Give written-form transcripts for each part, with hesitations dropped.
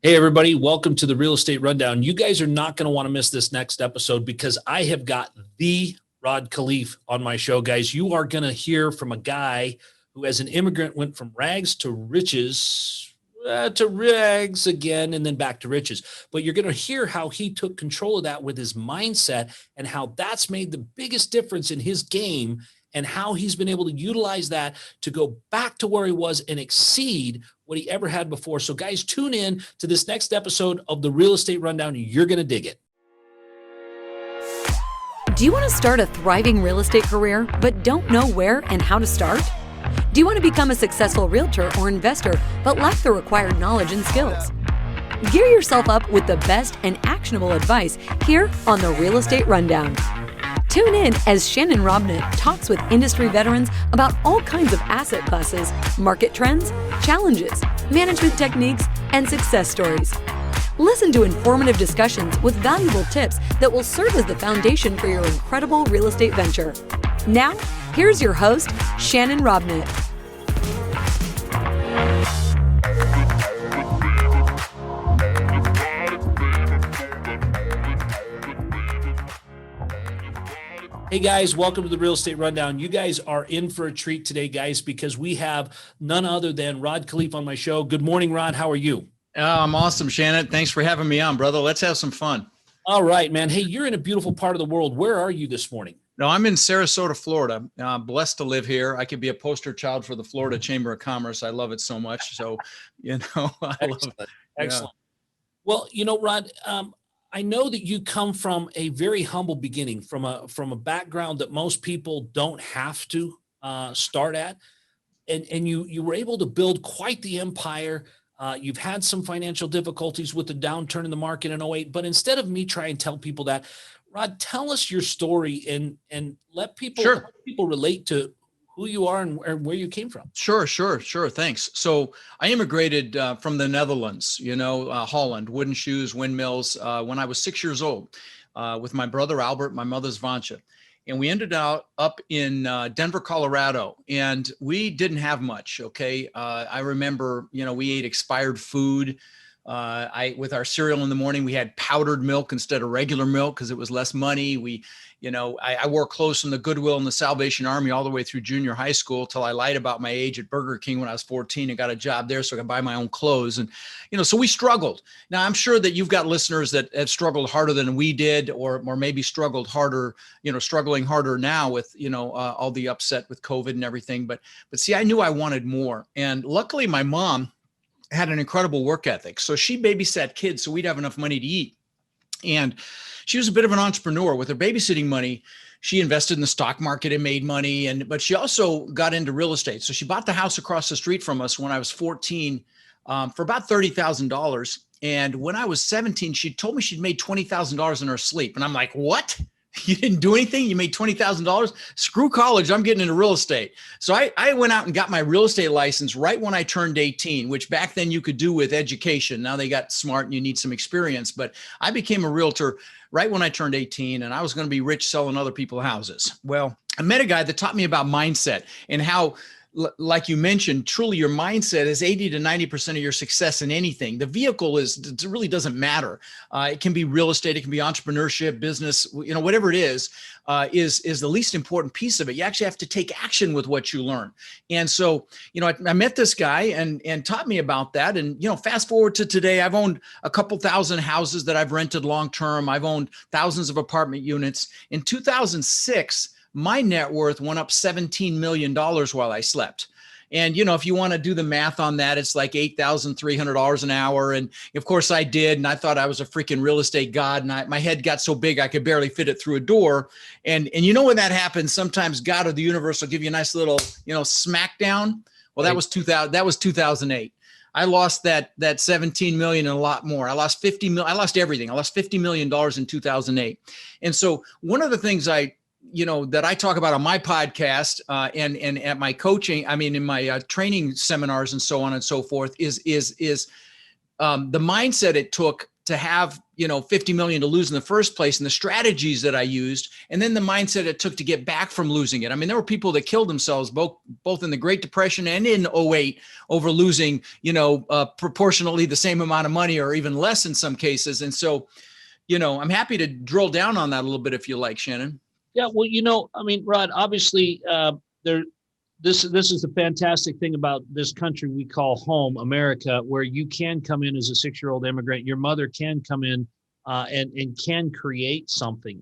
Hey, everybody. Welcome to the Real Estate Rundown. You guys are not going to want to miss this next episode because I have got the Rod Khleif on my show, guys. You are going to hear from a guy who, as an immigrant, went from rags to riches, to rags again, and then back to riches. But you're going to hear how he took control of that with his mindset and how that's made the biggest difference in his game and how he's been able to utilize that to go back to where he was and exceed what he ever had before. So guys, tune in to this next episode of the Real Estate Rundown. You're going to dig it. Do you want to start a thriving real estate career, but don't know where and how to start? Do you want to become a successful realtor or investor, but lack the required knowledge and skills? Gear yourself up with the best and actionable advice here on the Real Estate Rundown. Tune in as Shannon Robnett talks with industry veterans about all kinds of asset classes, market trends, challenges, management techniques, and success stories. Listen to informative discussions with valuable tips that will serve as the foundation for your incredible real estate venture. Now, here's your host, Shannon Robnett. Hey guys, welcome to the Real Estate Rundown. You guys are in for a treat today, guys, because we have none other than Rod Khleif on my show. Good morning, Rod. How are you? I'm awesome, Shannon. Thanks for having me on, brother. Let's have some fun. All right, man. Hey, you're in a beautiful part of the world. Where are you this morning? No, I'm in Sarasota, Florida. Blessed to live here. I could be a poster child for the Florida Chamber of Commerce. I love it so much. So, I love it. Excellent. Well, Rod, I know that you come from a very humble beginning, from a background that most people don't have to start at, and you were able to build quite the empire. You've had some financial difficulties with the downturn in the market in '08, but instead of me trying to tell people that, Rod, tell us your story and let people relate to who you are and where you came from. Sure. Thanks. So I immigrated from the Netherlands, Holland, wooden shoes, windmills, when I was 6 years old with my brother, Albert, my mother's Vansha. And we ended up in Denver, Colorado, and we didn't have much. Okay. I remember, we ate expired food. With our cereal in the morning, we had powdered milk instead of regular milk because it was less money. I wore clothes from the Goodwill and the Salvation Army all the way through junior high school till I lied about my age at Burger King when I was 14 and got a job there so I could buy my own clothes. And, so we struggled. Now, I'm sure that you've got listeners that have struggled harder than we did, or maybe struggled harder, struggling harder now with, all the upset with COVID and everything. But see, I knew I wanted more. And luckily, my mom had an incredible work ethic. So she babysat kids so we'd have enough money to eat. And she was a bit of an entrepreneur. With her babysitting money, she invested in the stock market and made money. But she also got into real estate. So she bought the house across the street from us when I was 14 for about $30,000. And when I was 17, she told me she'd made $20,000 in her sleep. And I'm like, what? You didn't do anything? You made $20,000? Screw college. I'm getting into real estate. So I went out and got my real estate license right when I turned 18, which back then you could do with education. Now they got smart and you need some experience. But I became a realtor right when I turned 18, and I was going to be rich selling other people's houses. Well, I met a guy that taught me about mindset and how, like you mentioned, truly your mindset is 80 to 90% of your success in anything. The vehicle it really doesn't matter. It can be real estate, it can be entrepreneurship, business, whatever it is the least important piece of it. You actually have to take action with what you learn. And so, I met this guy and taught me about that. And, fast forward to today, I've owned a couple thousand houses that I've rented long-term. I've owned thousands of apartment units. In 2006, my net worth went up $17 million while I slept. And, if you want to do the math on that, it's like $8,300 an hour. And of course I did. And I thought I was a freaking real estate god. And my head got so big, I could barely fit it through a door. And when that happens, sometimes God or the universe will give you a nice little, smackdown. Well, that was 2008. I lost that 17 million and a lot more. I lost 50 million. I lost everything. I lost $50 million in 2008. And so one of the things that I talk about on my podcast and at my coaching, in my training seminars and so on and so forth is the mindset it took to have, 50 million to lose in the first place, and the strategies that I used, and then the mindset it took to get back from losing it. I mean, there were people that killed themselves both in the Great Depression and in '08 over losing, proportionally the same amount of money or even less in some cases. And so, I'm happy to drill down on that a little bit if you like, Shannon. Yeah, well, I mean, Rod, obviously, this is the fantastic thing about this country we call home, America, where you can come in as a 6-year-old immigrant. Your mother can come in and can create something.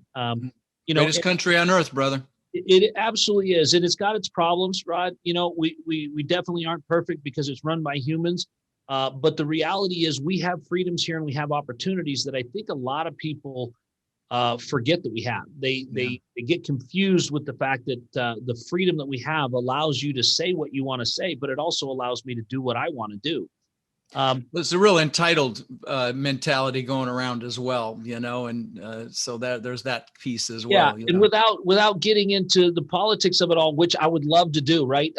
Greatest country on earth, brother. It absolutely is, and it's got its problems, Rod. We definitely aren't perfect because it's run by humans. But the reality is we have freedoms here and we have opportunities that I think a lot of people forget that we have. They get confused with the fact that the freedom that we have allows you to say what you want to say, but it also allows me to do what I want to do. There's a real entitled mentality going around as well, and so there's that piece as well. Yeah, and without getting into the politics of it all, which I would love to do, right?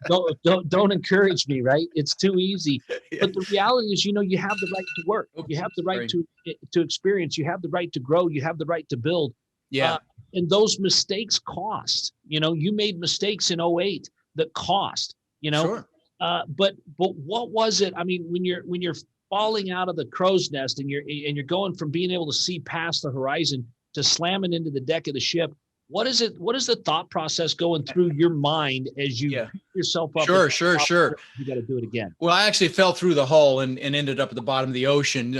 Don't encourage me, right? It's too easy. Yeah. But the reality is, you have the right to work, you have the right to experience, you have the right to grow, you have the right to build. Yeah, and those mistakes cost. You made mistakes in '08 that cost. Sure. But what was it? I mean, when you're falling out of the crow's nest and you're going from being able to see past the horizon to slamming into the deck of the ship, what is it? What is the thought process going through your mind as you pick yourself up? Sure. You got to do it again. Well, I actually fell through the hull and ended up at the bottom of the ocean.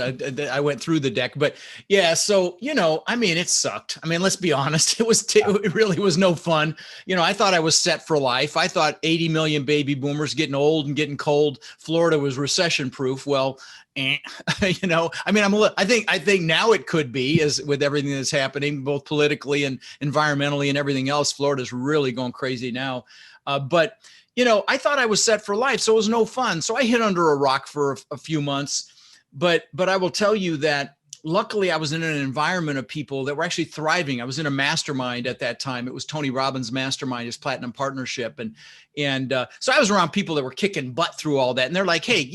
I went through the deck, but yeah. So, I mean, it sucked. I mean, let's be honest. It really was no fun. I thought I was set for life. I thought 80 million baby boomers getting old and getting cold. Florida was recession proof. Well, I mean, I think now it could be, as with everything that's happening, both politically and environmentally and everything else. Florida's really going crazy now. But I thought I was set for life, so it was no fun. So I hid under a rock for a few months. But I will tell you that luckily I was in an environment of people that were actually thriving. I was in a mastermind at that time. It was Tony Robbins' mastermind, his platinum partnership. And so I was around people that were kicking butt through all that. And they're like, hey,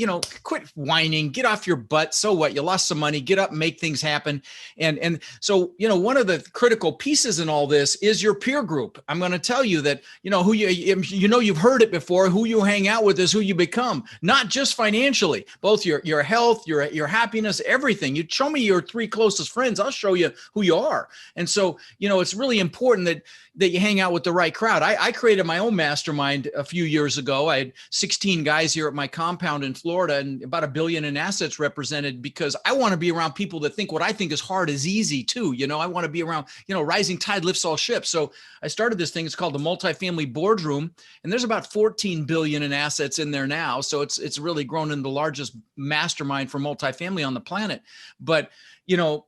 quit whining, get off your butt. So what? You lost some money, get up and make things happen. And so, one of the critical pieces in all this is your peer group. I'm going to tell you that, who you've heard it before, who you hang out with is who you become, not just financially, both your health, your happiness, everything. You show me your 3 closest friends, I'll show you who you are. And so, it's really important that you hang out with the right crowd. I created my own mastermind a few years ago. I had 16 guys here at my compound in Florida and about $1 billion in assets represented, because I want to be around people that think what I think is hard is easy too. I want to be around, rising tide lifts all ships. So I started this thing. It's called the Multifamily Boardroom, and there's about 14 billion in assets in there now. So it's really grown into the largest mastermind for multifamily on the planet. But,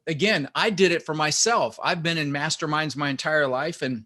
again, I did it for myself. I've been in masterminds my entire life, and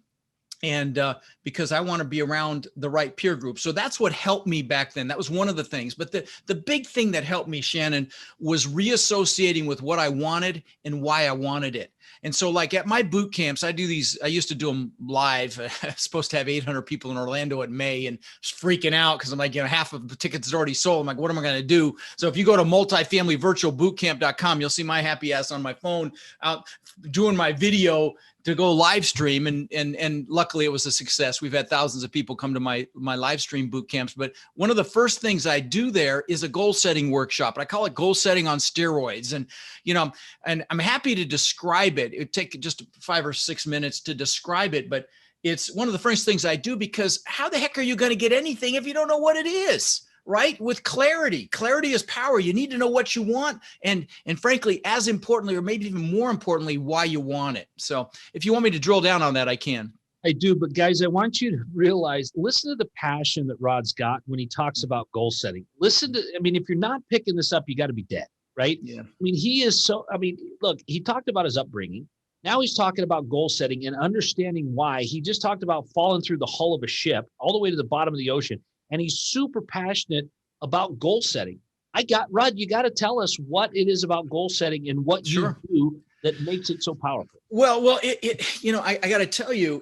because I want to be around the right peer group. So that's what helped me back then. That was one of the things. But the big thing that helped me, Shannon, was reassociating with what I wanted and why I wanted it. And so like at my boot camps, I used to do them live. I was supposed to have 800 people in Orlando in May, and I was freaking out because I'm like, half of the tickets is already sold. I'm like, what am I going to do? So if you go to multifamilyvirtualbootcamp.com, you'll see my happy ass on my phone out doing my video to go live stream. And luckily it was a success. We've had thousands of people come to my live stream boot camps. But one of the first things I do there is a goal setting workshop. I call it goal setting on steroids. And, and I'm happy to describe it. It'd take just 5 or 6 minutes to describe it, but it's one of the first things I do, because how the heck are you going to get anything if you don't know what it is? Right? With clarity. Clarity is power. You need to know what you want. And frankly, as importantly, or maybe even more importantly, why you want it. So if you want me to drill down on that, I can. I do. But guys, I want you to realize, listen to the passion that Rod's got when he talks about goal setting. If you're not picking this up, you got to be dead, right? Yeah. Look, he talked about his upbringing. Now he's talking about goal setting and understanding why. He just talked about falling through the hull of a ship all the way to the bottom of the ocean. And he's super passionate about goal setting. Rod, you got to tell us what it is about goal setting and what you do that makes it so powerful. Well, I got to tell you,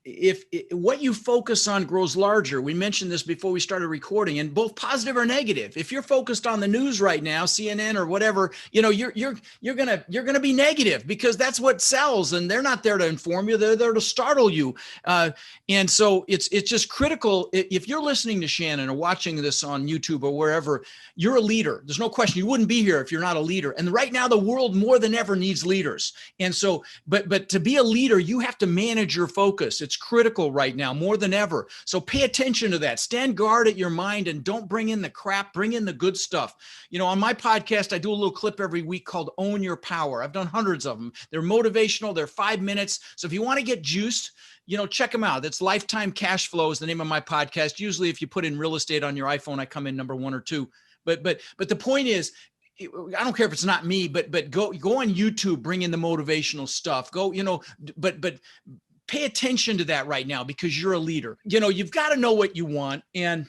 if what you focus on grows larger. We mentioned this before we started recording, and both positive or negative. If you're focused on the news right now, CNN or whatever, you're gonna be negative, because that's what sells, and they're not there to inform you; they're there to startle you. And so it's just critical. If you're listening to Shannon or watching this on YouTube or wherever, you're a leader. There's no question. You wouldn't be here if you're not a leader. And right now, the world more than ever needs leaders. And so, but to be a leader, you have to manage your focus. It's critical right now more than ever. So pay attention to that. Stand guard at your mind and don't bring in the crap, bring in the good stuff. On my podcast, I do a little clip every week called Own Your Power. I've done hundreds of them. They're motivational. They're 5 minutes. So if you want to get juiced, check them out. That's Lifetime Cash Flow is the name of my podcast. Usually if you put in real estate on your iPhone, I come in number 1 or 2. But the point is, I don't care if it's not me, but go on YouTube, bring in the motivational stuff. Go, but pay attention to that right now, because you're a leader. You've got to know what you want. And,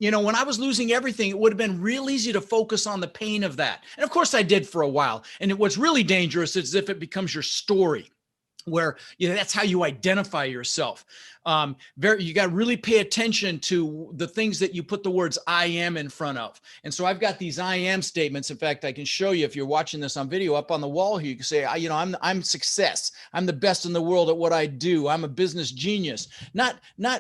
when I was losing everything, it would have been real easy to focus on the pain of that. And of course I did for a while. And what's really dangerous is if it becomes your story, where that's how you identify yourself. You got to really pay attention to the things that you put the words I am in front of. And so I've got these I am statements. In fact, I can show you, if you're watching this on video, up on the wall here. You can say, I'm success. I'm the best in the world at what I do. I'm a business genius. Not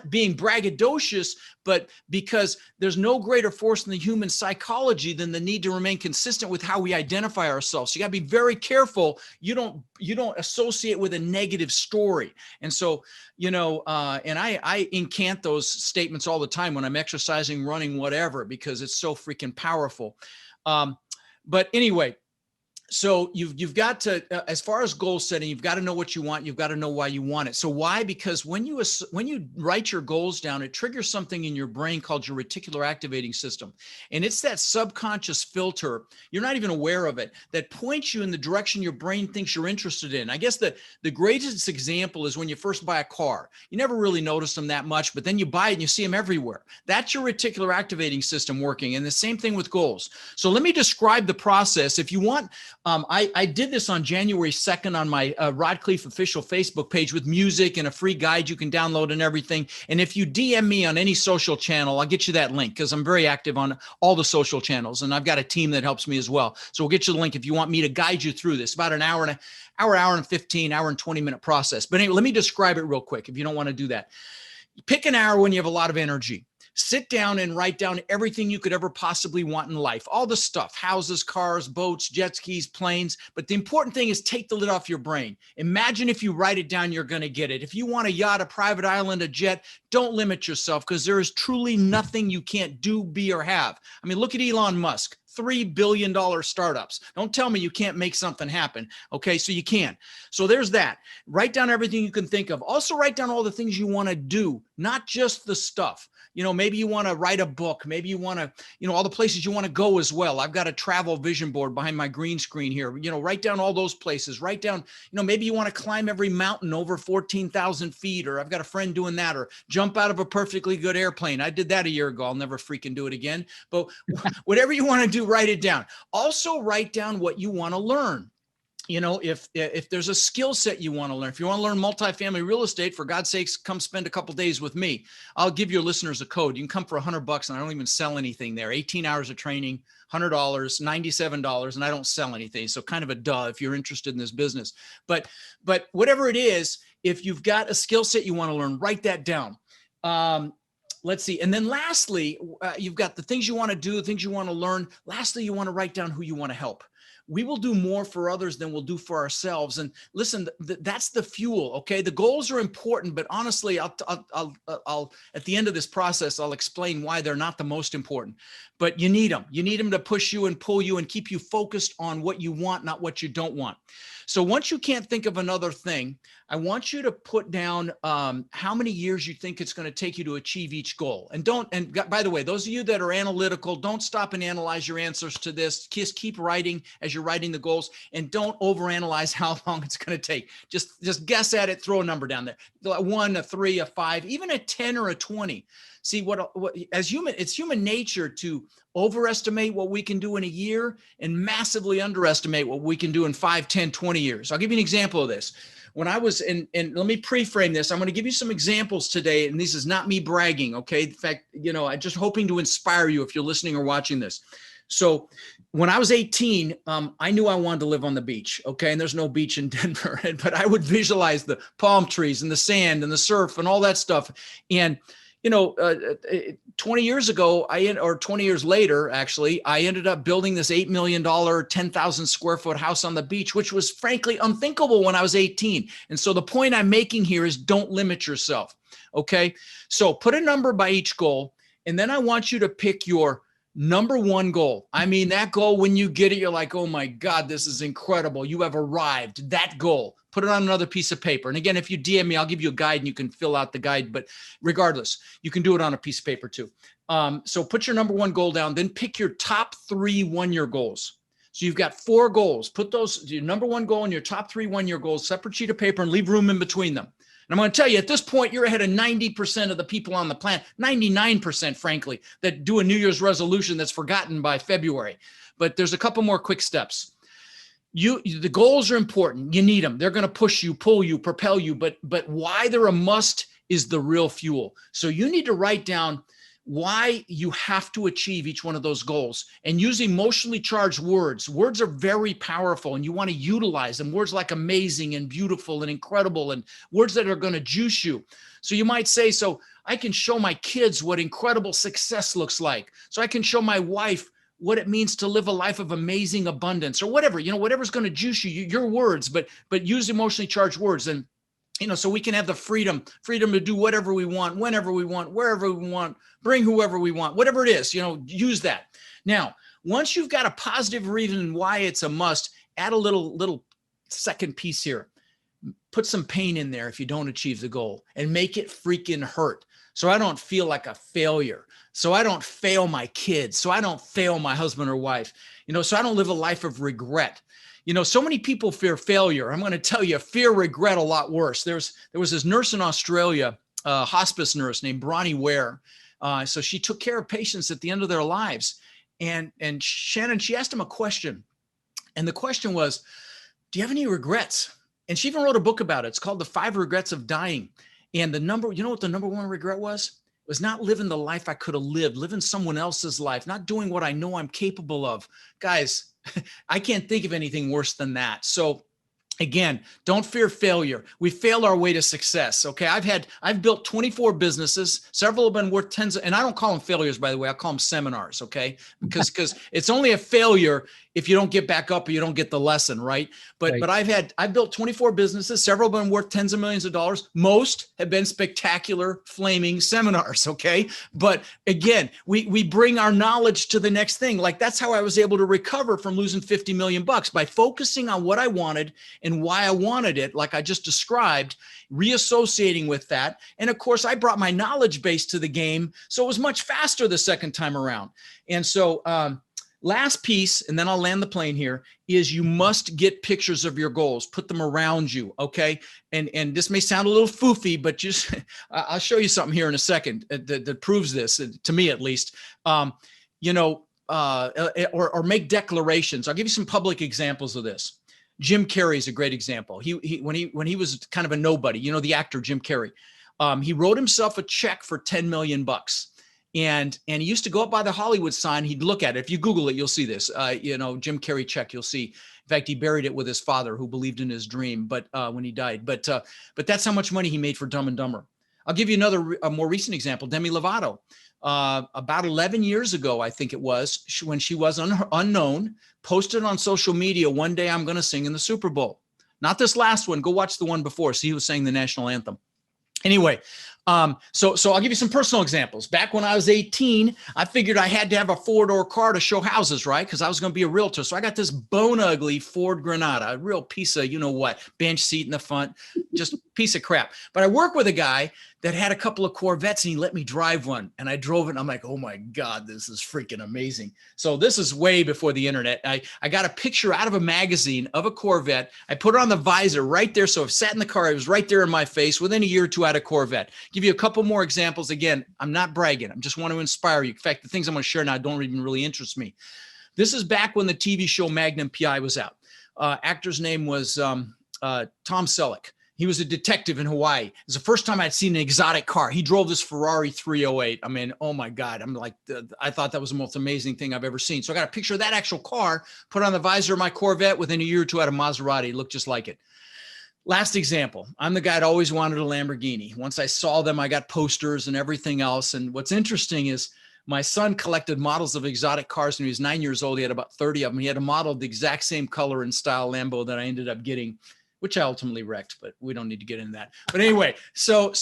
being braggadocious, but because there's no greater force in the human psychology than the need to remain consistent with how we identify ourselves. So you got to be very careful. You don't associate with a negative story. And so, and I incant those statements all the time when I'm exercising, running, whatever, because it's so freaking powerful. But anyway, so you've got to, as far as goal setting, you've got to know what you want. You've got to know why you want it. So why? Because when you write your goals down, it triggers something in your brain called your reticular activating system. And it's that subconscious filter, you're not even aware of it, that points you in the direction your brain thinks you're interested in. I guess the greatest example is when you first buy a car. You never really notice them that much, but then you buy it and you see them everywhere. That's your reticular activating system working. And the same thing with goals. So let me describe the process. If you want, I did this on January 2nd on my Rod Khleif official Facebook page with music and a free guide you can download and everything. And if you DM me on any social channel, I'll get you that link, because I'm very active on all the social channels. And I've got a team that helps me as well. So we'll get you the link if you want me to guide you through this. About an hour and 15, hour and 20 minute process. But anyway, let me describe it real quick if you don't want to do that. Pick an hour when you have a lot of energy. Sit down and write down everything you could ever possibly want in life. All the stuff, houses, cars, boats, jet skis, planes. But the important thing is take the lid off your brain. Imagine if you write it down, you're going to get it. If you want a yacht, a private island, a jet, don't limit yourself, because there is truly nothing you can't do, be, or have. I mean, look at Elon Musk. $3 billion startups. Don't tell me you can't make something happen. Okay, so you can. So there's that. Write down everything you can think of. Also write down all the things you want to do, not just the stuff. Maybe you want to write a book. Maybe you want to, all the places you want to go as well. I've got a travel vision board behind my green screen here. Write down all those places. Write down, maybe you want to climb every mountain over 14,000 feet, or I've got a friend doing that, or jump out of a perfectly good airplane. I did that a year ago. I'll never freaking do it again. But whatever you want to do, write it down. Also write down what you want to learn. If there's a skill set you want to learn, if you want to learn multifamily real estate, for God's sakes, come spend a couple days with me. I'll give your listeners a code. You can come for $100 and I don't even sell anything there. 18 hours of training, $100, $97, and I don't sell anything. So kind of a duh if you're interested in this business. But whatever it is, if you've got a skill set you want to learn, write that down. Let's see. And then lastly, you've got the things you want to do, the things you want to learn. Lastly, you want to write down who you want to help. We will do more for others than we'll do for ourselves. And listen, that's the fuel. Okay. The goals are important, but honestly, I'll at the end of this process, I'll explain why they're not the most important, but you need them. You need them to push you and pull you and keep you focused on what you want, not what you don't want. So once you can't think of another thing, I want you to put down how many years you think it's going to take you to achieve each goal. And by the way, those of you that are analytical, don't stop and analyze your answers to this. Just keep writing as you're writing the goals, and don't overanalyze how long it's going to take. Just guess at it, throw a number down there. 1, a 3, a 5, even a 10 or a 20. See, it's human nature to overestimate what we can do in a year and massively underestimate what we can do in 5, 10, 20 years. I'll give you an example of this. when I was and let me pre-frame this. I'm going to give you some examples today, and this is not me bragging. Okay. In fact, I'm just hoping to inspire you if you're listening or watching this. So when I was 18, I knew I wanted to live on the beach. Okay. And there's no beach in Denver, but I would visualize the palm trees and the sand and the surf and all that stuff. And 20 years ago, 20 years later, actually, I ended up building this $8 million, 10,000 square foot house on the beach, which was frankly unthinkable when I was 18. And so the point I'm making here is don't limit yourself. Okay. So put a number by each goal. And then I want you to pick your number one goal. I mean, that goal, when you get it, you're like, oh my God, this is incredible. You have arrived. That goal. Put it on another piece of paper. And again, if you DM me, I'll give you a guide and you can fill out the guide. But regardless, you can do it on a piece of paper too. So put your number one goal down, then pick your top 3 one-year goals. So you've got 4 goals. Put those, your number one goal and your top 3 one-year goals, separate sheet of paper, and leave room in between them. And I'm going to tell you, at this point, you're ahead of 90% of the people on the planet, 99%, frankly, that do a New Year's resolution that's forgotten by February. But there's a couple more quick steps. The goals are important. You need them. They're going to push you, pull you, propel you. But why they're a must is the real fuel. So you need to write down why you have to achieve each one of those goals, and use emotionally charged words. Words are very powerful, and you want to utilize them. Words like amazing and beautiful and incredible, and words that are going to juice you. So you might say, so I can show my kids what incredible success looks like. So I can show my wife what it means to live a life of amazing abundance, or whatever, whatever's going to juice you, your words, but use emotionally charged words. And so we can have the freedom to do whatever we want, whenever we want, wherever we want, bring whoever we want, whatever it is, use that. Now, once you've got a positive reason why it's a must, add a little second piece here. Put some pain in there if you don't achieve the goal, and make it freaking hurt. So I don't feel like a failure. So I don't fail my kids. So I don't fail my husband or wife, so I don't live a life of regret. So many people fear failure. I'm going to tell you, fear regret a lot worse. There was this nurse in Australia, a hospice nurse named Bronnie Ware. So she took care of patients at the end of their lives. And Shannon, she asked him a question. And the question was, do you have any regrets? And she even wrote a book about it. It's called The 5 Regrets of Dying. And what the number one regret was? It was not living the life I could have lived, living someone else's life, not doing what I know I'm capable of. Guys, I can't think of anything worse than that. So again, don't fear failure. We fail our way to success. Okay. I've built 24 businesses. Several have been worth tens of, and I don't call them failures, by the way. I call them seminars. Okay. Because it's only a failure if you don't get back up or you don't get the lesson. Right. But I've built 24 businesses. Several have been worth tens of millions of dollars. Most have been spectacular, flaming seminars. Okay. But again, we bring our knowledge to the next thing. Like, that's how I was able to recover from losing 50 million bucks, by focusing on what I wanted and why I wanted it, like I just described, reassociating with that. And of course, I brought my knowledge base to the game, so it was much faster the second time around. And so last piece, and then I'll land the plane here, is you must get pictures of your goals, put them around you. Okay. And this may sound a little foofy, but just, I'll show you something here in a second that proves this, to me at least. Or make declarations. I'll give you some public examples of this. Jim Carrey is a great example. When he was kind of a nobody, the actor Jim Carrey, he wrote himself a check for 10 million bucks. And he used to go up by the Hollywood sign. He'd look at it. If you Google it, you'll see this, Jim Carrey check, you'll see. In fact, he buried it with his father, who believed in his dream, but when he died, but that's how much money he made for Dumb and Dumber. I'll give you a more recent example. Demi Lovato, about 11 years ago, I think it was, when she was unknown, posted on social media, one day I'm going to sing in the Super Bowl. Not this last one. Go watch the one before. See who sang the national anthem. Anyway, so I'll give you some personal examples. Back when I was 18, I figured I had to have a 4-door car to show houses, right? Because I was going to be a realtor. So I got this bone ugly Ford Granada, a real piece of, bench seat in the front, just piece of crap. But I worked with a guy that had a couple of Corvettes, and he let me drive one. And I drove it, and I'm like, oh my God, this is freaking amazing. So this is way before the internet. I got a picture out of a magazine of a Corvette. I put it on the visor right there. So if I sat in the car, it was right there in my face. Within a year or two, I had a Corvette. Give you a couple more examples. Again, I'm not bragging. I just want to inspire you. In fact, the things I'm going to share now don't even really interest me. This is back when the TV show Magnum PI was out. Actor's name was Tom Selleck. He was a detective in Hawaii. It was the first time I'd seen an exotic car. He drove this Ferrari 308. I mean, oh my God. I'm like, I thought that was the most amazing thing I've ever seen. So I got a picture of that actual car, put on the visor of my Corvette. Within a year or two, I had a Maserati. It looked just like it. Last example, I'm the guy that always wanted a Lamborghini. Once I saw them, I got posters and everything else. And what's interesting is my son collected models of exotic cars when he was 9 years old. He had about 30 of them. He had a model of the exact same color and style Lambo that I ended up getting, which I ultimately wrecked, but we don't need to get into that. But anyway, so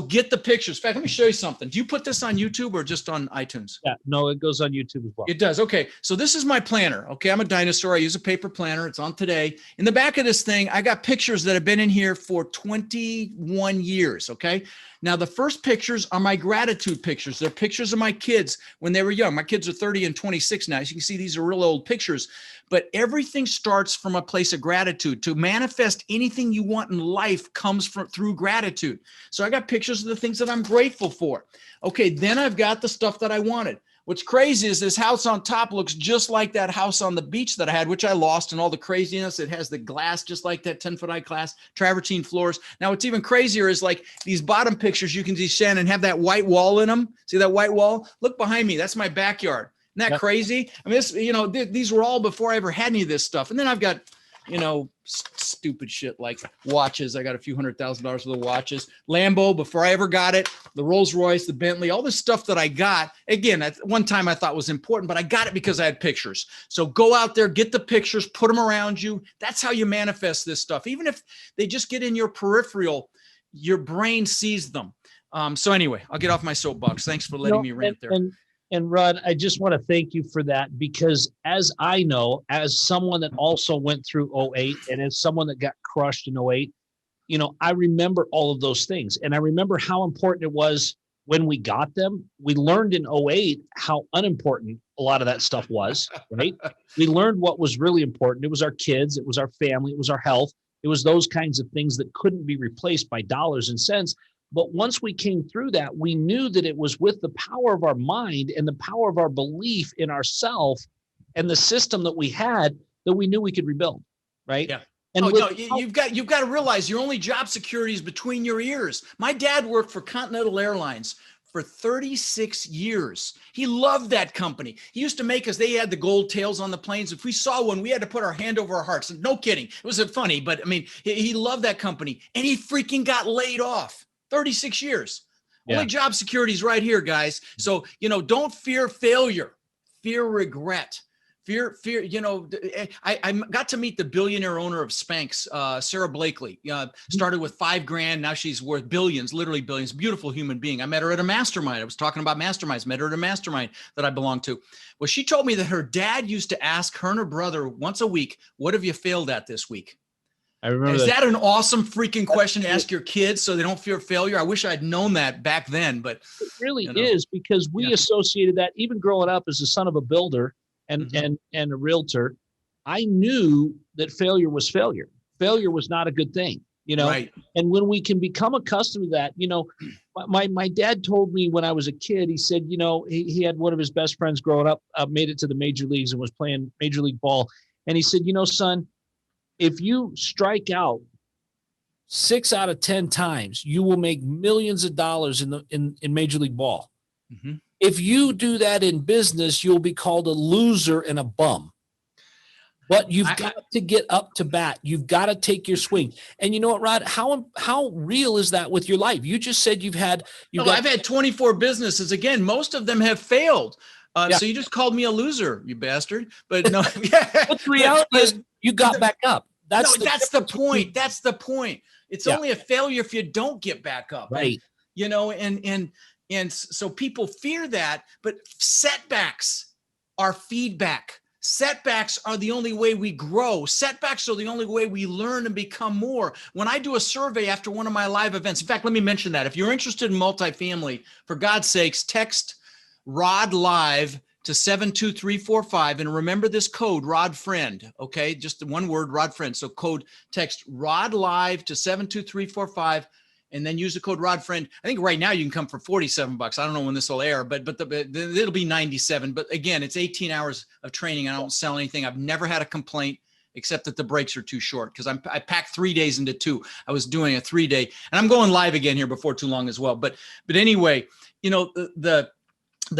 get the pictures. In fact, let me show you something. Do you put this on YouTube or just on iTunes? Yeah, no, it goes on YouTube as well. It does. Okay. So this is my planner. Okay. I'm a dinosaur. I use a paper planner. It's on today. In the back of this thing, I got pictures that have been in here for 21 years. Okay. Now, the first pictures are my gratitude pictures. They're pictures of my kids when they were young. My kids are 30 and 26 now. As you can see, these are real old pictures, but everything starts from a place of gratitude. To manifest anything you want in life comes through gratitude. So I got pictures of the things that I'm grateful for. Okay. Then I've got the stuff that I wanted. What's crazy is this house on top looks just like that house on the beach that I had, which I lost, and all the craziness. It has the glass just like that 10-foot high glass, travertine floors. Now, what's even crazier is like these bottom pictures, you can see Shannon have that white wall in them. See that white wall? Look behind me. That's my backyard. Isn't that crazy? I mean, this, these were all before I ever had any of this stuff. And then I've got, stupid shit like watches. I got a few $100,000 worth of watches. Lambo before I ever got it. The Rolls Royce, the Bentley, all this stuff that I got. Again, at one time I thought was important, but I got it because I had pictures. So go out there, get the pictures, put them around you. That's how you manifest this stuff. Even if they just get in your peripheral, your brain sees them. So anyway, I'll get off my soapbox. Thanks for letting me rant there. And Rod, I just want to thank you for that, because as I know, as someone that also went through 08 and as someone that got crushed in 08, I remember all of those things. And I remember how important it was when we got them. We learned in 08 how unimportant a lot of that stuff was, right? We learned what was really important. It was our kids, it was our family, it was our health. It was those kinds of things that couldn't be replaced by dollars and cents. But once we came through that, we knew that it was with the power of our mind and the power of our belief in ourselves and the system that we had that we knew we could rebuild, right? Yeah. And you've got to realize your only job security is between your ears. My dad worked for Continental Airlines for 36 years. He loved that company. He used to make us, they had the gold tails on the planes. If we saw one, we had to put our hand over our hearts. No kidding. It was funny, but I mean, he loved that company and he freaking got laid off. 36 years. Yeah. Only job security is right here, guys. So, don't fear failure, fear regret, fear, I got to meet the billionaire owner of Spanx, Sarah Blakely, started with $5,000. Now she's worth billions, literally billions. Beautiful human being. I met her at a mastermind. I was talking about masterminds, met her at a mastermind that I belong to. Well, she told me that her dad used to ask her and her brother once a week, what have you failed at this week? I remember Is that an awesome freaking question to ask your kids so they don't fear failure? I wish I'd known that back then, but it really is, because we associated that even growing up as the son of a builder and a realtor. I knew that failure was failure. Failure was not a good thing, Right. And when we can become accustomed to that, my dad told me when I was a kid, he said, he had one of his best friends growing up, made it to the major leagues and was playing major league ball. And he said, son, if you strike out 6 out of 10 times, you will make millions of dollars in Major League Ball. Mm-hmm. If you do that in business, you'll be called a loser and a bum. But you've got to get up to bat. You've got to take your swing. And you know what, Rod? How real is that with your life? You just said I've had 24 businesses. Again, most of them have failed. So you just called me a loser, you bastard. But no, but the reality is you got back up. That's the point. That's the point. It's only a failure if you don't get back up. Right. And so people fear that, but setbacks are feedback. Setbacks are the only way we grow. Setbacks are the only way we learn and become more. When I do a survey after one of my live events, in fact, let me mention that. If you're interested in multifamily, for God's sakes, text Rod Live to 72345 and remember this code, Rod Friend. Okay, just one word, Rod Friend. So text Rod Live to 72345 and then use the code Rod Friend. I think right now you can come for $47. I don't know when this will air, but it'll be 97. But again, it's 18 hours of training. I don't sell anything. I've never had a complaint. except that the breaks are too short because I packed 3 days into 2. I was doing a 3-day, and I'm going live again here before too long as well. But anyway, you know, the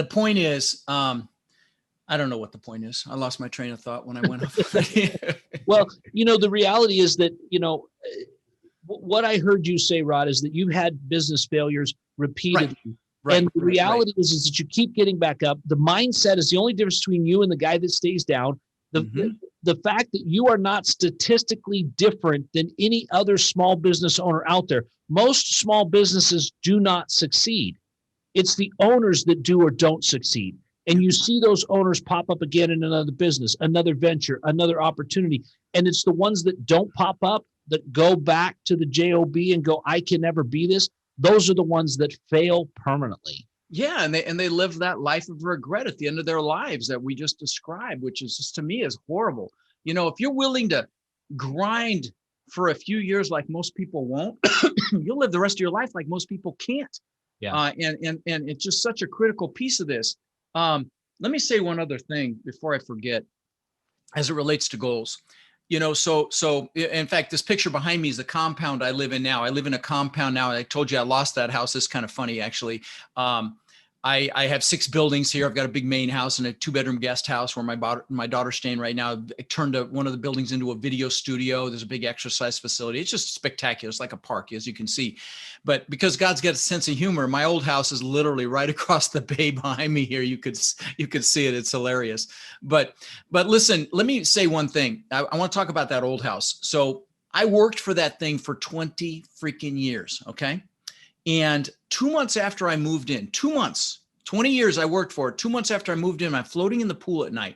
point is, I don't know what the point is. I lost my train of thought when I went off. Well, you know, the reality is that, you know, what I heard you say, Rod, is that you've had business failures repeatedly. Right. And the reality is that you keep getting back up. The mindset is the only difference between you and the guy that stays down. The fact that you are not statistically different than any other small business owner out there. Most small businesses do not succeed. It's the owners that do or don't succeed. And you see those owners pop up again in another business, another venture, another opportunity. And it's the ones that don't pop up, that go back to the job and go, I can never be this. Those are the ones that fail permanently. Yeah, and they live that life of regret at the end of their lives that we just described, which is just, to me, is horrible. You know, if you're willing to grind for a few years like most people won't, you'll live the rest of your life like most people can't. Yeah. And it's just such a critical piece of this. Let me say one other thing before I forget, as it relates to goals. You know, so in fact, this picture behind me is the compound I live in now. I live in a compound now. I told you I lost that house. It's kind of funny, actually. I have 6 buildings here. I've got a big main house and a 2-bedroom guest house where my daughter's staying right now. I turned one of the buildings into a video studio. There's a big exercise facility. It's just spectacular. It's like a park, as you can see. But because God's got a sense of humor, my old house is literally right across the bay behind me here. You could see it. It's hilarious. But listen, let me say one thing. I want to talk about that old house. So I worked for that thing for 20 freaking years. Okay. And 2 months after I moved in, 2 months, 20 years I worked for it. 2 months after I moved in, I'm floating in the pool at night.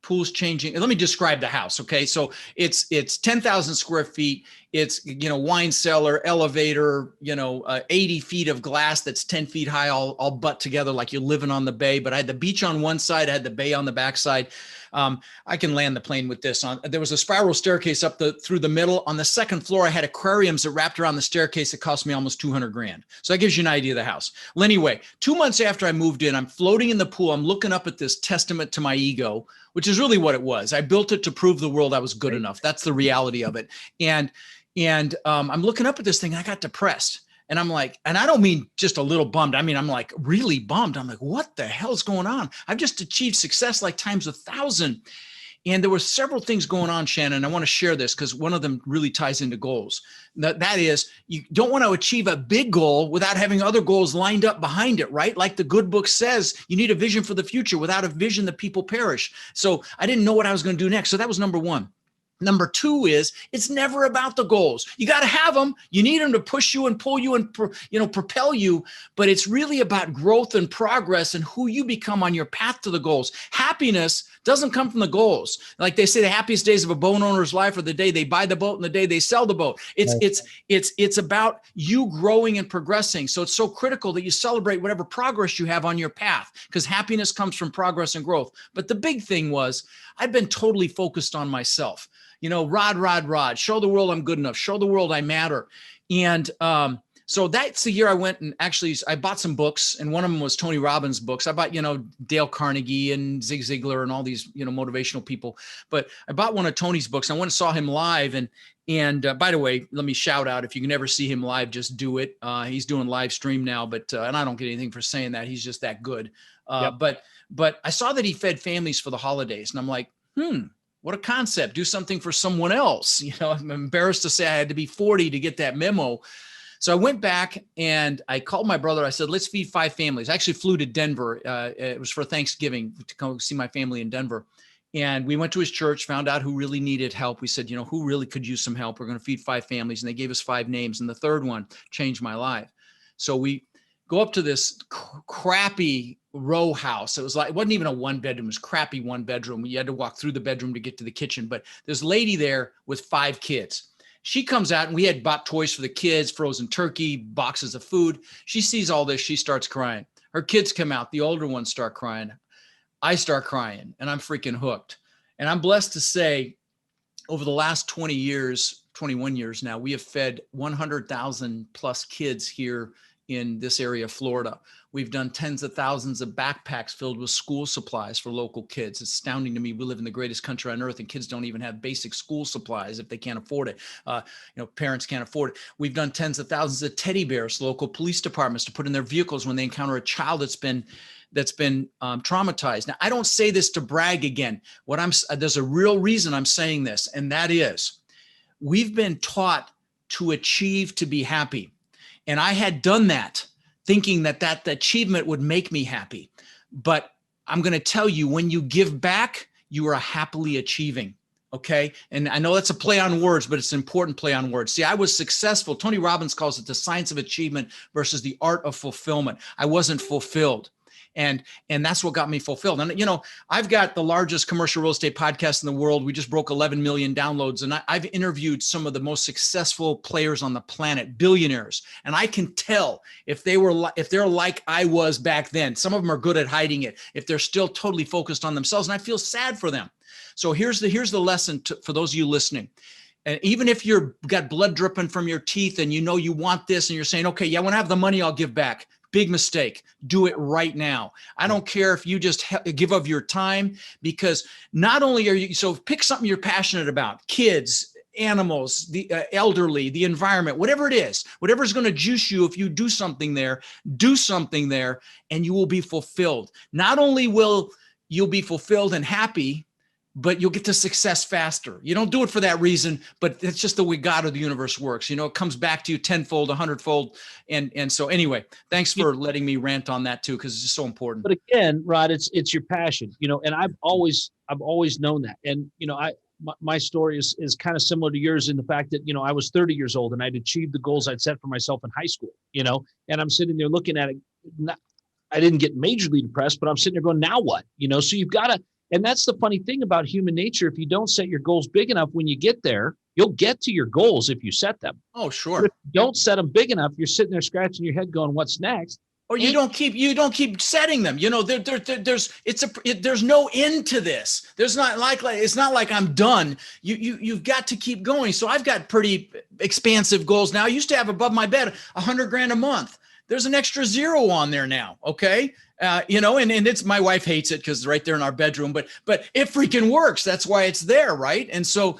Pool's changing. Let me describe the house. Okay. So it's 10,000 square feet. It's, you know, wine cellar, elevator, 80 feet of glass that's 10 feet high, all butt together like you're living on the bay. But I had the beach on one side. I had the bay on the backside. I can land the plane with this on. There was a spiral staircase up through the middle. On the second floor, I had aquariums that wrapped around the staircase. It cost me almost $200,000. So that gives you an idea of the house. Well, anyway, 2 months after I moved in, I'm floating in the pool. I'm looking up at this testament to my ego, which is really what it was. I built it to prove the world I was good enough. That's the reality of it. And I'm looking up at this thing and I got depressed. And I'm like, and I don't mean just a little bummed. I mean, I'm like really bummed. I'm like, what the hell's going on? I've just achieved success like times 1,000. And there were several things going on, Shannon. I want to share this because one of them really ties into goals. That is, you don't want to achieve a big goal without having other goals lined up behind it, right? Like the good book says, you need a vision for the future. Without a vision, the people perish. So I didn't know what I was going to do next. So that was number 1. Number 2 is it's never about the goals. You got to have them. You need them to push you and pull you and, propel you. But it's really about growth and progress and who you become on your path to the goals. Happiness doesn't come from the goals. Like they say, the happiest days of a boat owner's life are the day they buy the boat and the day they sell the boat. It's about you growing and progressing. So it's so critical that you celebrate whatever progress you have on your path, because happiness comes from progress and growth. But the big thing was I've been totally focused on myself. Rod, show the world I'm good enough. Show the world I matter. And so that's the year I went and actually I bought some books, and one of them was Tony Robbins' books. I bought, Dale Carnegie and Zig Ziglar and all these, motivational people. But I bought one of Tony's books. I went and saw him live. And by the way, let me shout out, if you can never see him live, just do it. He's doing live stream now, but and I don't get anything for saying that. He's just that good. Yep. But I saw that he fed families for the holidays, and I'm like, what a concept. Do something for someone else. I'm embarrassed to say I had to be 40 to get that memo. So I went back and I called my brother. I said, let's feed 5 families. I actually flew to Denver. It was for Thanksgiving to come see my family in Denver. And we went to his church, found out who really needed help. We said, who really could use some help? We're going to feed 5 families. And they gave us 5 names. And the third one changed my life. So we go up to this crappy row house. It wasn't even a 1-bedroom. It was crappy 1-bedroom. You had to walk through the bedroom to get to the kitchen. But there's a lady there with 5 kids. She comes out, and we had bought toys for the kids, frozen turkey, boxes of food. She sees all this. She starts crying. Her kids come out. The older ones start crying. I start crying, and I'm freaking hooked. And I'm blessed to say, over the last 21 years now, we have fed 100,000 plus kids here in this area of Florida. We've done tens of thousands of backpacks filled with school supplies for local kids. It's astounding to me. We live in the greatest country on earth, and kids don't even have basic school supplies if they can't afford it. Parents can't afford it. We've done tens of thousands of teddy bears, local police departments to put in their vehicles when they encounter a child that's been traumatized. Now, I don't say this to brag again. There's a real reason I'm saying this, and that is we've been taught to achieve to be happy. And I had done that thinking that the achievement would make me happy. But I'm going to tell you, when you give back, you are happily achieving. Okay. And I know that's a play on words, but it's an important play on words. See, I was successful. Tony Robbins calls it the science of achievement versus the art of fulfillment. I wasn't fulfilled. And that's what got me fulfilled. And, I've got the largest commercial real estate podcast in the world. We just broke 11 million downloads. And I've interviewed some of the most successful players on the planet, billionaires. And I can tell if they're like I was back then. Some of them are good at hiding it, if they're still totally focused on themselves. And I feel sad for them. So here's the lesson for those of you listening. And even if you've got blood dripping from your teeth and you want this and you're saying, okay, yeah, when I have the money, I'll give back. Big mistake. Do it right now. I don't care if you just give of your time, because not only are you, so pick something you're passionate about, kids, animals, the elderly, the environment, whatever it is, whatever's going to juice you. If you do something there, and you will be fulfilled. Not only will you be fulfilled and happy, but you'll get to success faster. You don't do it for that reason, but it's just the way God or the universe works. It comes back to you tenfold, 100-fold. And so anyway, thanks for letting me rant on that too, because it's just so important. But again, Rod, it's your passion, and I've always known that. And, my story is kind of similar to yours in the fact that, I was 30 years old and I'd achieved the goals I'd set for myself in high school, and I'm sitting there looking at it. I didn't get majorly depressed, but I'm sitting there going, now what? So you've got to. And that's the funny thing about human nature. If you don't set your goals big enough, when you get there, you'll get to your goals if you set them. Oh, sure. But if you don't set them big enough, you're sitting there scratching your head going, what's next? Or you don't keep setting them. There's no end to this. It's not like I'm done. You've got to keep going. So I've got pretty expansive goals now. I used to have above my bed $100,000 a month. There's an extra zero on there now. Okay. And it's, my wife hates it because it's right there in our bedroom, but it freaking works. That's why it's there. Right. And so,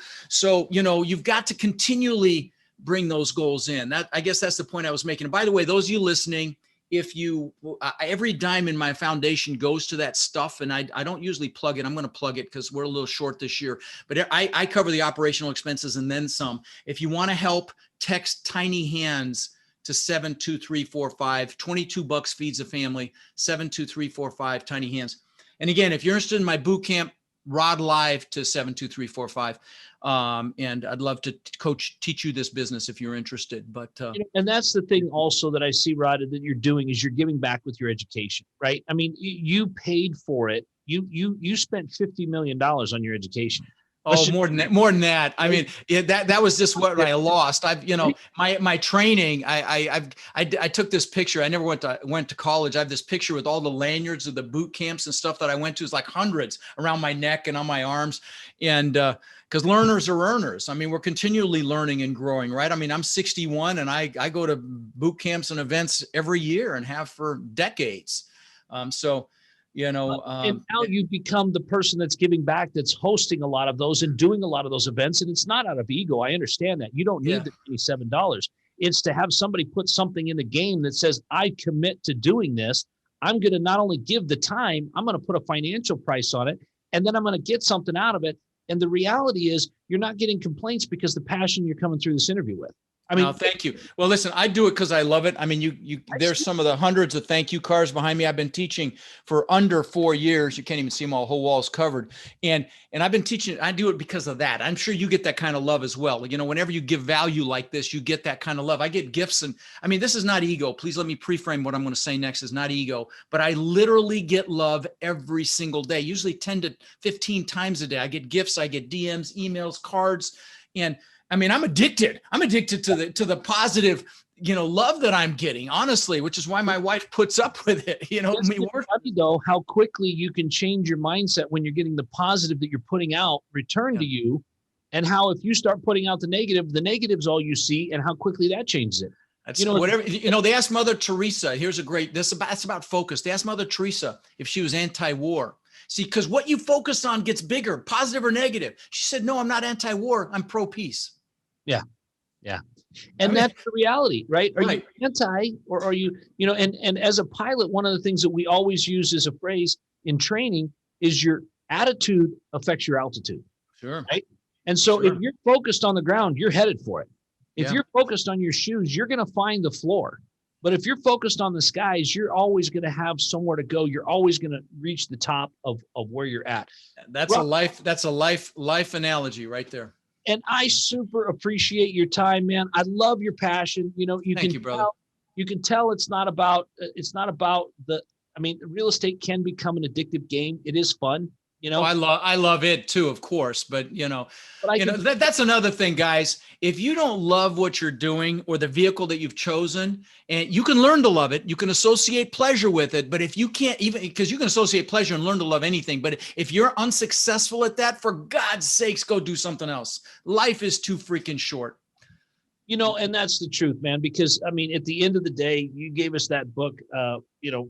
you've got to continually bring those goals in. I guess that's the point I was making. And by the way, those of you listening, every dime in my foundation goes to that stuff, and I don't usually plug it. I'm going to plug it because we're a little short this year, but I cover the operational expenses and then some. If you want to help, text Tiny Hands to 72345. $22 feeds a family. 72345, Tiny Hands. And again, if you're interested in my boot camp, Rod Live to 72345. And I'd love to teach you this business if you're interested. But and that's the thing also that I see, Rod, that you're doing is you're giving back with your education, right? I mean, you paid for it. You spent $50 million on your education. Oh, more than that. I mean, that was just what I lost. My training. I took this picture. I never went to college. I have this picture with all the lanyards of the boot camps and stuff that I went to. It's like hundreds around my neck and on my arms. And because learners are earners. I mean, we're continually learning and growing, right? I mean, I'm 61 and I go to boot camps and events every year and have for decades. And now you've become the person that's giving back, that's hosting a lot of those and doing a lot of those events. And it's not out of ego. I understand that. You don't need the $27. It's to have somebody put something in the game that says, I commit to doing this. I'm going to not only give the time, I'm going to put a financial price on it, and then I'm going to get something out of it. And the reality is you're not getting complaints because the passion you're coming through this interview with. I mean, thank you. Well, listen, I do it because I love it. I mean, there's some of the hundreds of thank you cards behind me. I've been teaching for under 4 years. You can't even see them all. The whole wall's covered. And I've been teaching. I do it because of that. I'm sure you get that kind of love as well. Whenever you give value like this, you get that kind of love. I get gifts. And I mean, this is not ego. Please let me pre-frame what I'm going to say next is not ego, but I literally get love every single day, usually 10 to 15 times a day. I get gifts. I get DMs, emails, cards. And I mean, I'm addicted. I'm addicted to the positive, love that I'm getting, honestly, which is why my wife puts up with it. It's funny though, how quickly you can change your mindset when you're getting the positive that you're putting out return to you, and how if you start putting out the negative, the negative's all you see, and how quickly that changes it. That's whatever, they asked Mother Teresa, that's about focus. They asked Mother Teresa if she was anti-war. See, because what you focus on gets bigger, positive or negative. She said, no, I'm not anti-war. I'm pro-peace. Yeah. Yeah. And that's the reality, right? Are you anti, or are you, and as a pilot, one of the things that we always use as a phrase in training is your attitude affects your altitude. Sure. Right. And so if you're focused on the ground, you're headed for it. If you're focused on your shoes, you're going to find the floor. But if you're focused on the skies, you're always going to have somewhere to go. You're always going to reach the top of where you're at. That's a life analogy right there. And I super appreciate your time, man. I love your passion. Thank you, brother. You can tell it's not about real estate can become an addictive game. It is fun. I love it too, of course, but that's another thing, guys. If you don't love what you're doing or the vehicle that you've chosen, and you can learn to love it, you can associate pleasure with it. But if you can't, even because you can associate pleasure and learn to love anything, but if you're unsuccessful at that, for God's sakes, go do something else. Life is too freaking short. And that's the truth, man, because at the end of the day, you gave us that book, The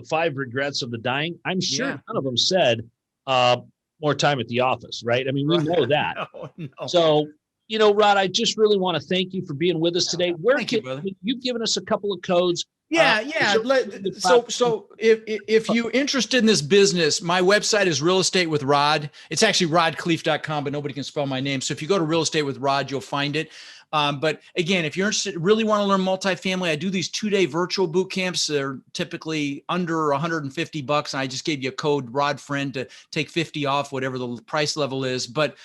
5 Regrets of the Dying. I'm sure none of them said, more time at the office, right? We know that. No. So, Rod, I just really want to thank you for being with us today. Thank you, brother. You've given us a couple of codes. Yeah. So if you're interested in this business, my website is Real Estate with Rod. It's actually rodkhleif.com, but nobody can spell my name. So if you go to Real Estate with Rod, you'll find it. But again, if you're interested, really want to learn multifamily, I do these 2-day virtual boot camps. They're typically under $150. And I just gave you a code, RodFriend, to take 50 off, whatever the price level is. But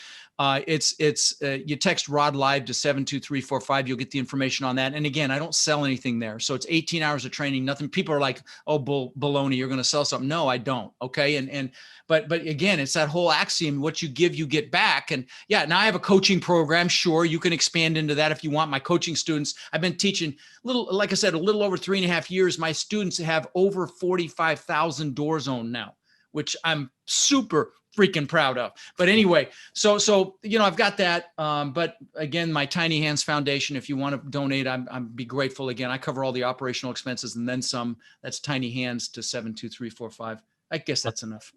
you text Rod Live to 72345. You'll get the information on that. And again, I don't sell anything there. So it's 18 hours of training, nothing. People are like, oh, baloney, you're going to sell something. No, I don't. Okay. But again, it's that whole axiom, what you give, you get back. And now I have a coaching program. Sure. You can expand into that if you want. My coaching students, I've been teaching a little over 3.5 years. My students have over 45,000 doors owned now, which I'm super freaking proud of. But anyway, so I've got that. But again, my Tiny Hands Foundation, if you want to donate, I'd be grateful. Again, I cover all the operational expenses and then some. That's Tiny Hands to 72345. I guess that's enough.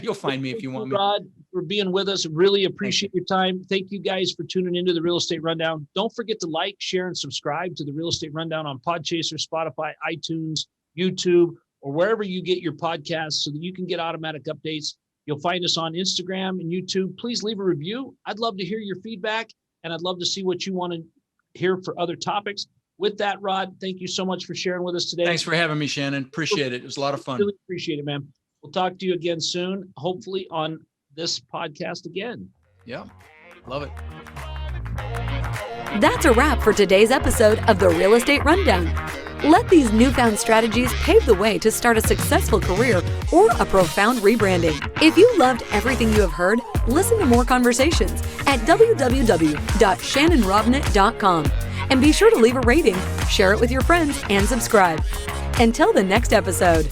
You'll find me if you want me. Rod, for being with us. Really appreciate your time. Thank you guys for tuning into the Real Estate Rundown. Don't forget to like, share, and subscribe to the Real Estate Rundown on Podchaser, Spotify, iTunes, YouTube, or wherever you get your podcasts so that you can get automatic updates. You'll find us on Instagram and YouTube. Please leave a review. I'd love to hear your feedback, and I'd love to see what you want to hear for other topics. With that, Rod, thank you so much for sharing with us today. Thanks for having me, Shannon. Appreciate it. It was a lot of fun. Really appreciate it, man. We'll talk to you again soon, hopefully on this podcast again. Yeah, love it. That's a wrap for today's episode of the Real Estate Rundown. Let these newfound strategies pave the way to start a successful career or a profound rebranding. If you loved everything you have heard, listen to more conversations at www.shannonrobnett.com. And be sure to leave a rating, share it with your friends, and subscribe. Until the next episode.